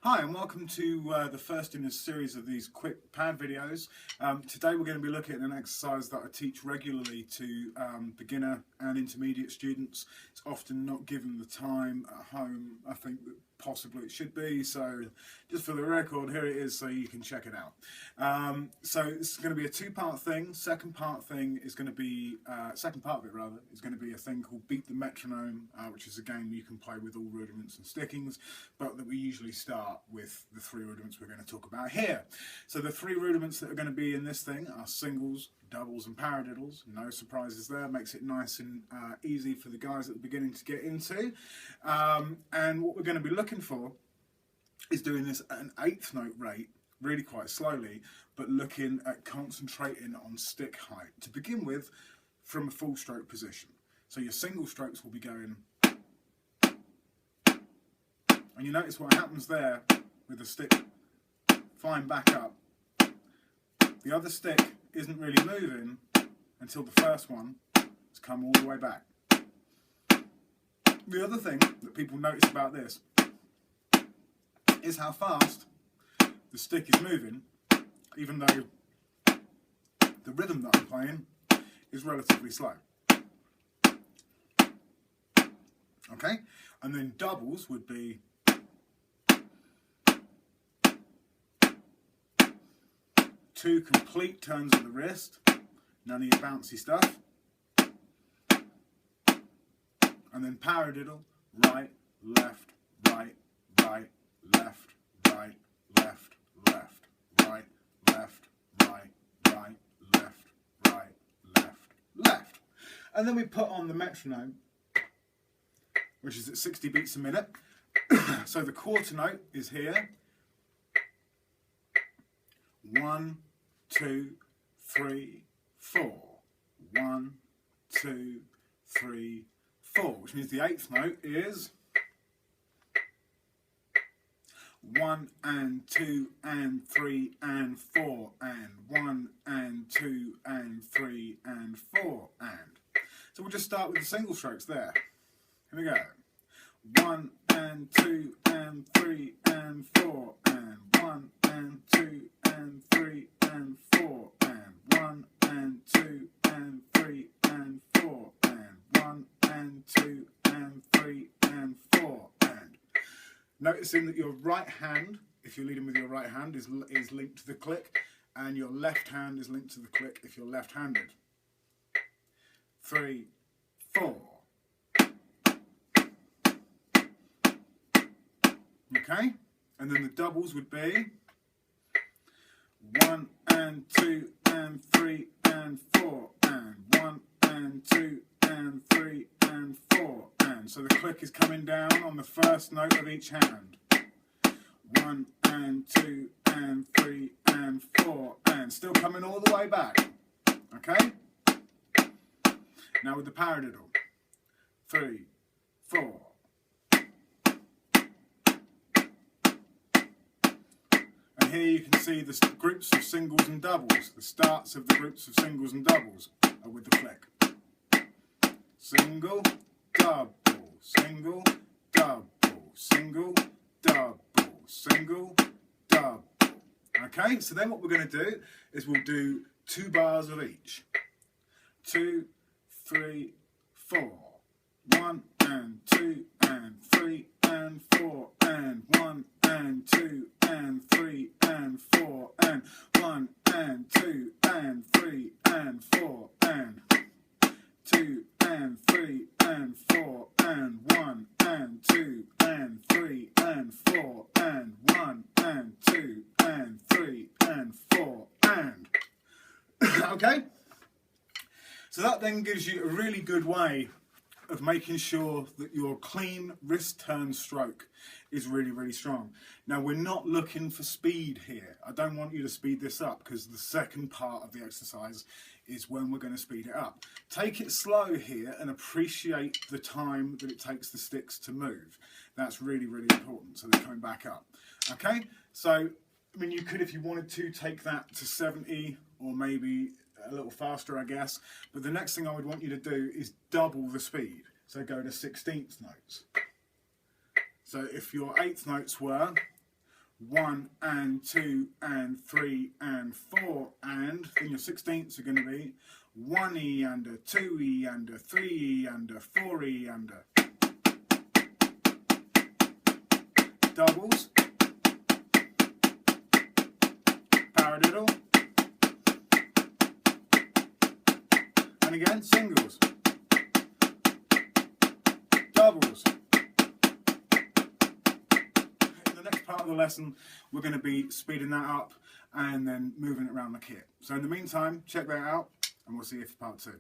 Hi and welcome to the first in a series of these quick pad videos. Today we're going to be looking at an exercise that I teach regularly to beginner and intermediate students. It's often not given the time at home I think that possibly it should be, so just for the record here it is so you can check it out. So it's going to be a two-part thing. Second part of it is going to be a thing called Beat the Metronome, which is a game you can play with all rudiments and stickings, but that we usually start with the three rudiments we're going to talk about here. So the three rudiments that are going to be in this thing are singles, doubles and paradiddles. No surprises there, makes it nice and easy for the guys at the beginning to get into. And what we're going to be looking for is doing this at an eighth note rate, really quite slowly, but looking at concentrating on stick height to begin with from a full stroke position. So your single strokes will be going, and you notice what happens there with the stick flying back up. The other stick isn't really moving until the first one has come all the way back. The other thing that people notice about this is how fast the stick is moving, even though the rhythm that I'm playing is relatively slow. Okay, and then doubles would be two complete turns of the wrist, none of your bouncy stuff. And then paradiddle, right, left, right, right, left, right, left, left, right, left, right, right, left, right, left, left. And then we put on the metronome, which is at 60 beats a minute. So the quarter note is here. 1, 2, 3, 4. 1, 2, 3, 4, which means the eighth note is 1 and 2 and 3 and 4 and 1 and 2 and 3 and 4 and. So we'll just start with the single strokes there. Here we go. 1 and 2 and 3 and 4 and 1 and 2 and 3 and 4 and 1 and 2 and 3 and 4 and 1 and 2 and 3 and 4 and. Noticing that your right hand, if you're leading with your right hand, is linked to the click, and your left hand is linked to the click if you're left-handed. 3, 4. Okay, and then the doubles would be 1 and 2 and 3 and 4 and 1 and 2 and 3 and 4 and. So the click is coming down on the first note of each hand. 1 and 2 and 3 and 4 and. Still coming all the way back. Okay? Now with the paradiddle. 3, 4. And here you can see the groups of singles and doubles. The starts of the groups of singles and doubles are with the click. Single, double, single, double, single, double, single, double. Okay, so then what we're going to do is we'll do 2 bars of each. 2, 3, 4. 1 and 2 and 3 and 4 and 1 and 2 and 3 and 4 and 1 and 2 and 3 and 4 and 2 and 3 and 4 and 1 and 2 and 3 and 4 and 1 and 2 and 3 and 4 and. Okay? So that then gives you a really good way of making sure that your clean wrist turn stroke is really, really strong. Now we're not looking for speed here. I don't want you to speed this up because the second part of the exercise is when we're going to speed it up. Take it slow here and appreciate the time that it takes the sticks to move. That's really, really important, so they're coming back up. Okay, so I mean you could, if you wanted to, take that to 70 or maybe a little faster, I guess, but the next thing I would want you to do is double the speed, so go to 16th notes. So if your 8th notes were 1 and 2 and 3 and 4 and, then your 16ths are going to be 1E under, 2E under, 3E under, 4E under. Doubles, paradiddle, and again singles, doubles. In the next part of the lesson we're going to be speeding that up and then moving it around the kit. So in the meantime, check that out and we'll see you for part 2.